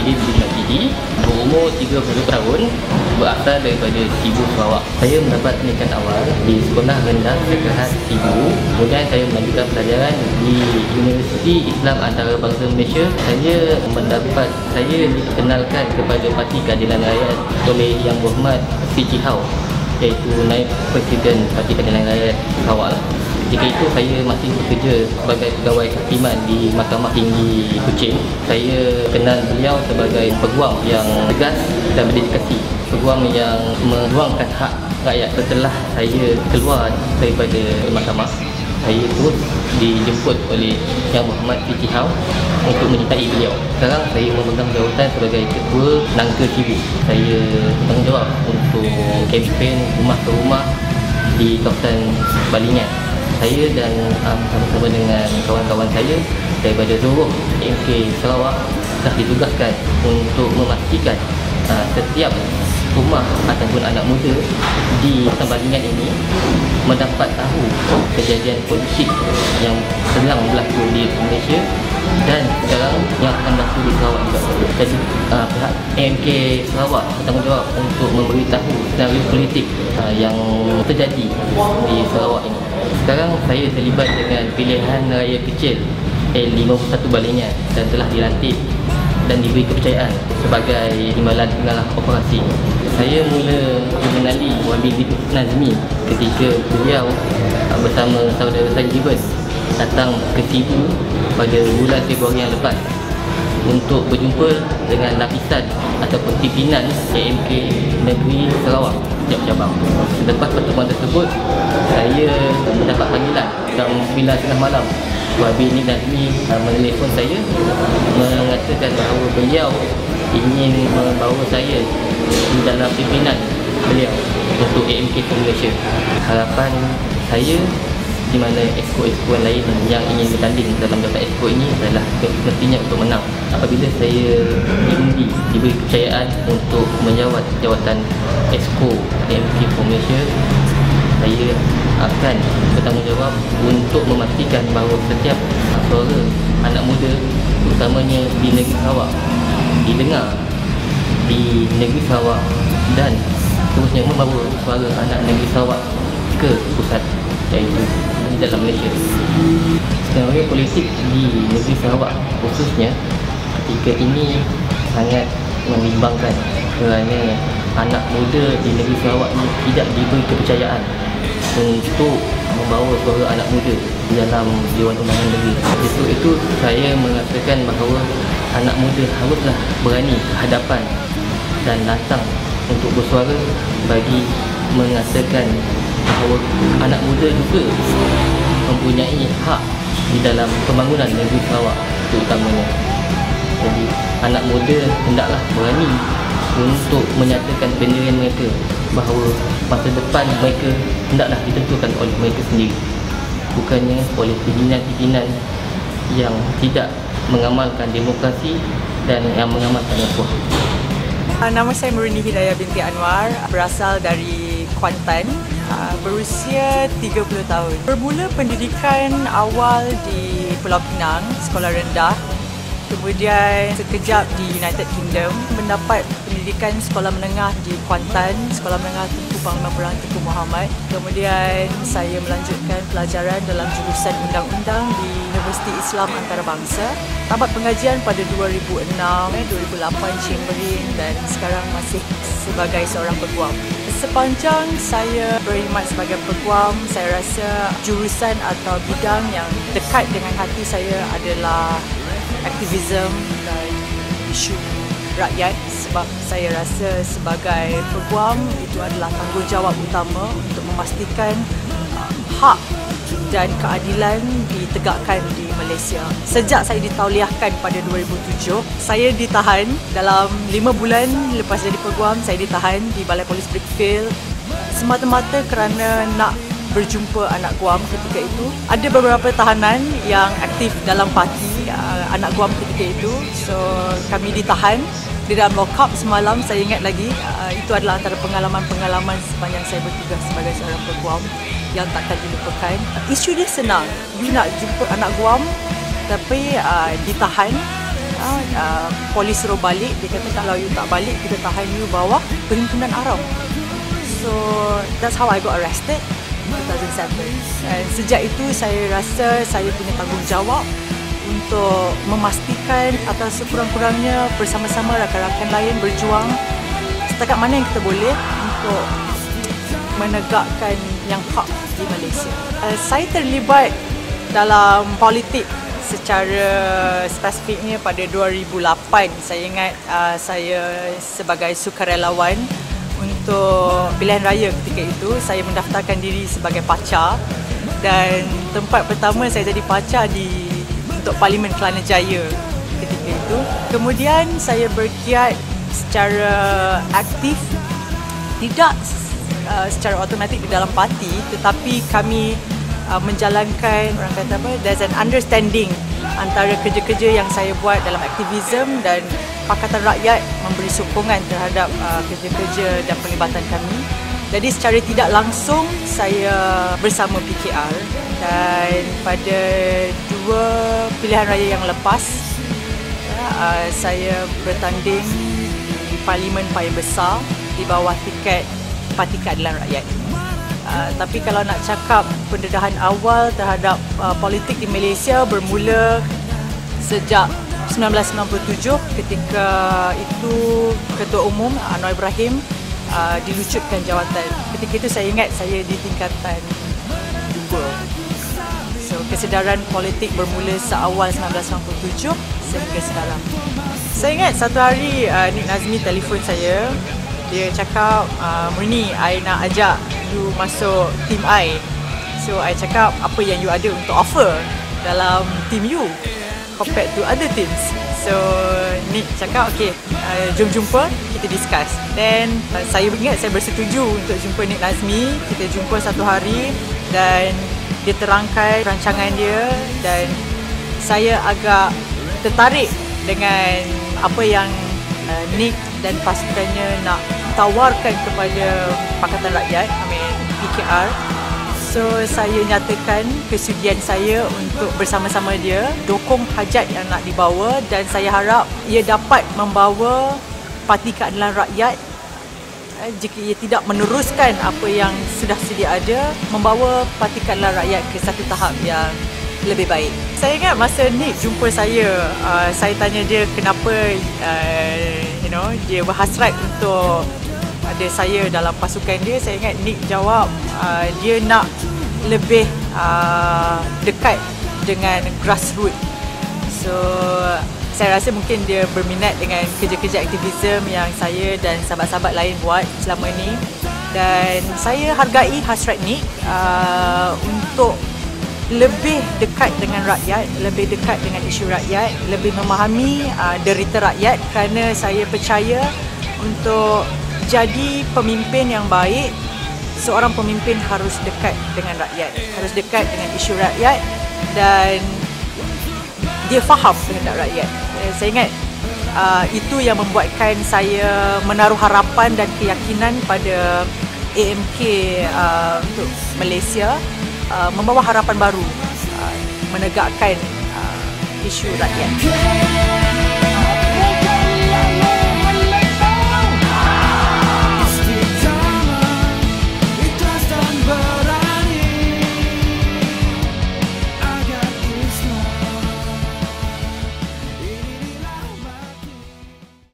Muhyiddin bin Majidi, berumur 30 tahun, berasal daripada Sibu, Sarawak. Saya mendapat pendidikan awal di Sekolah Rendah Sekehat Sibu. Kemudian saya melanjutkan pelajaran di Universiti Islam Antarabangsa Malaysia. Saya dikenalkan kepada Parti Keadilan Rakyat oleh Yang Berhormat P.J. Hau, iaitu Naib Presiden Parti Keadilan Rakyat Sarawak. Ketika itu saya masih bekerja sebagai pegawai kehakiman di Mahkamah Tinggi Kuching. Saya kenal beliau sebagai peguam yang tegas dan berdedikasi, peguam yang meluangkan hak rakyat. Setelah saya keluar daripada mahkamah, saya terus dijemput oleh Yang Berhormat P.J. Hau untuk menyertai beliau. Sekarang saya memegang jawatan sebagai Ketua Nangka Sibu. Saya bertanggungjawab untuk kempen rumah ke rumah di kawasan Balingan. Saya dan bersama dengan kawan-kawan saya daripada seluruh MK Sarawak telah ditugaskan untuk memastikan setiap rumah ataupun anak muda di Balingan ini mendapat tahu kejadian politik yang sedang berlaku di Malaysia dan sekarang yang akan berlaku di Sarawak juga. Jadi pihak MK Sarawak bertanggungjawab untuk memberitahu senario politik yang terjadi di Sarawak ini. Sekarang saya terlibat dengan pilihan raya kecil L51 Balingan dan telah dilantik dan diberi kepercayaan sebagai timbalan pengalah operasi. Saya mula mengenali Wabi Nazmi ketika beliau bersama saudara saya Gibbon datang ke Sibu pada bulan Februari yang lepas untuk berjumpa dengan lapisan ataupun pimpinan AMK Negeri Sarawak setiap cabang. Selepas pertemuan tersebut, saya mendapat panggilan jam 9.30 malam. Wabi Nazmi menelefon saya mengatakan bahawa beliau ingin membawa saya di dalam pimpinan beliau untuk AMK Malaysia. Harapan saya di mana exco-exco lain yang ingin bertanding dalam jawatan exco ini adalah mestinya untuk menang. Apabila saya diundi, diberi kepercayaan untuk menjawat jawatan exco AMK Malaysia, saya akan bertanggungjawab untuk memastikan bahawa setiap suara anak muda, terutamanya di negeri Sarawak, didengar di negeri Sarawak dan terusnya membawa suara anak negeri Sarawak ke pusat, iaitu di dalam Malaysia. Senario politik di negeri Sarawak khususnya ketika ini sangat membimbangkan kerana anak muda di negeri Sarawak ini tidak diberi kepercayaan untuk membawa suara anak muda di dalam Dewan Undangan Negeri. Itu saya mengatakan bahawa anak muda haruslah berani ke hadapan dan datang untuk bersuara bagi mengatakan bahawa anak muda juga mempunyai hak di dalam pembangunan negeri Sarawak terutamanya. Jadi anak muda hendaklah berani untuk menyatakan pendirian mereka bahawa masa depan mereka hendaklah ditentukan oleh mereka sendiri, bukannya oleh pimpinan-pimpinan yang tidak mengamalkan demokrasi dan yang mengamalkan ukhuwah. Nama saya Murni Hidayah binti Anwar, berasal dari Kuantan, berusia 30 tahun. Bermula pendidikan awal di Pulau Pinang, sekolah rendah. Kemudian sekejap di United Kingdom, mendapat pendidikan sekolah menengah di Kuantan, sekolah menengah Tunku Panglima Perang Tunku Muhammad. Kemudian saya melanjutkan pelajaran dalam jurusan undang-undang di Universiti Islam Antarabangsa. Tamat pengajian pada 2006, 2008 Chamberlain dan sekarang masih sebagai seorang peguam. Sepanjang saya berkhidmat sebagai peguam, saya rasa jurusan atau bidang yang dekat dengan hati saya adalah aktivisme dan isu rakyat, sebab saya rasa sebagai peguam itu adalah tanggungjawab utama untuk memastikan hak dan keadilan ditegakkan di Malaysia. Sejak saya ditauliahkan pada 2007, saya ditahan dalam 5 bulan lepas jadi peguam. Saya ditahan di Balai Polis Brickfield semata-mata kerana nak berjumpa anak guam ketika itu. Ada beberapa tahanan yang aktif dalam parti anak guam ketika itu. So kami ditahan di dalam lock-up semalam. Saya ingat lagi, itu adalah antara pengalaman-pengalaman sepanjang saya bertugas sebagai seorang peguam yang takkan dilupakan. Isu dia senang, you nak jumpa anak guam tapi ditahan Polis suruh balik. Dia kata kalau you tak balik, kita tahan you bawah perhimpunan Aram. So that's how I got arrested in 2007. And sejak itu saya rasa saya punya tanggungjawab untuk memastikan atau sekurang-kurangnya bersama-sama rakan-rakan lain berjuang setakat mana yang kita boleh untuk menegakkan yang hak di Malaysia. Saya terlibat dalam politik secara spesifiknya pada 2008. Saya ingat saya sebagai sukarelawan untuk pilihan raya ketika itu. Saya mendaftarkan diri sebagai pacar dan tempat pertama saya jadi pacar untuk Parlimen Kelana Jaya ketika itu. Kemudian saya bergiat secara aktif, tidak secara automatik di dalam parti, tetapi kami menjalankan, orang kata apa, there's an understanding antara kerja-kerja yang saya buat dalam aktivisme dan Pakatan Rakyat memberi sokongan terhadap kerja-kerja dan pelibatan kami. Jadi secara tidak langsung saya bersama PKR, dan pada 2 pilihan raya yang lepas saya bertanding di Parlimen paling besar di bawah tiket Parti Keadilan Rakyat. Tapi kalau nak cakap pendedahan awal terhadap politik di Malaysia bermula sejak 1997 ketika itu Ketua Umum Anwar Ibrahim dilucutkan jawatan. Ketika itu saya ingat saya di tingkatan 2. So kesedaran politik bermula seawal 1997 sehingga sekarang. Saya ingat satu hari Nik Nazmi telefon saya. Dia cakap, Murni, I nak ajak you masuk team I. So I cakap, apa yang you ada untuk offer dalam team you compared to other teams? So Nik cakap, okay, jom jumpa, kita discuss. Then saya ingat saya bersetuju untuk jumpa Nik Nazmi. Kita jumpa satu hari dan dia terangkan rancangan dia, dan saya agak tertarik dengan apa yang Nik dan pasukannya nak tawarkan kepada Pakatan Rakyat, PKR. So saya nyatakan kesudian saya untuk bersama-sama dia dokong hajat yang nak dibawa, dan saya harap ia dapat membawa Parti Keadilan Rakyat, jika ia tidak meneruskan apa yang sudah sedia ada, membawa Parti Keadilan Rakyat ke satu tahap yang lebih baik. Saya ingat masa Nik jumpa saya tanya dia kenapa dia berhasrat untuk ada saya dalam pasukan dia. Saya ingat Nik jawab dia nak lebih dekat dengan grassroots. So saya rasa mungkin dia berminat dengan kerja-kerja aktivisme yang saya dan sahabat-sahabat lain buat selama ni, dan saya hargai hasrat Nik untuk lebih dekat dengan rakyat, lebih dekat dengan isu rakyat, lebih memahami derita rakyat, kerana saya percaya untuk jadi pemimpin yang baik, seorang pemimpin harus dekat dengan rakyat, harus dekat dengan isu rakyat, dan dia faham kehendak rakyat. Saya ingat itu yang membuatkan saya menaruh harapan dan keyakinan pada AMK untuk Malaysia, membawa harapan baru, menegakkan isu rakyat.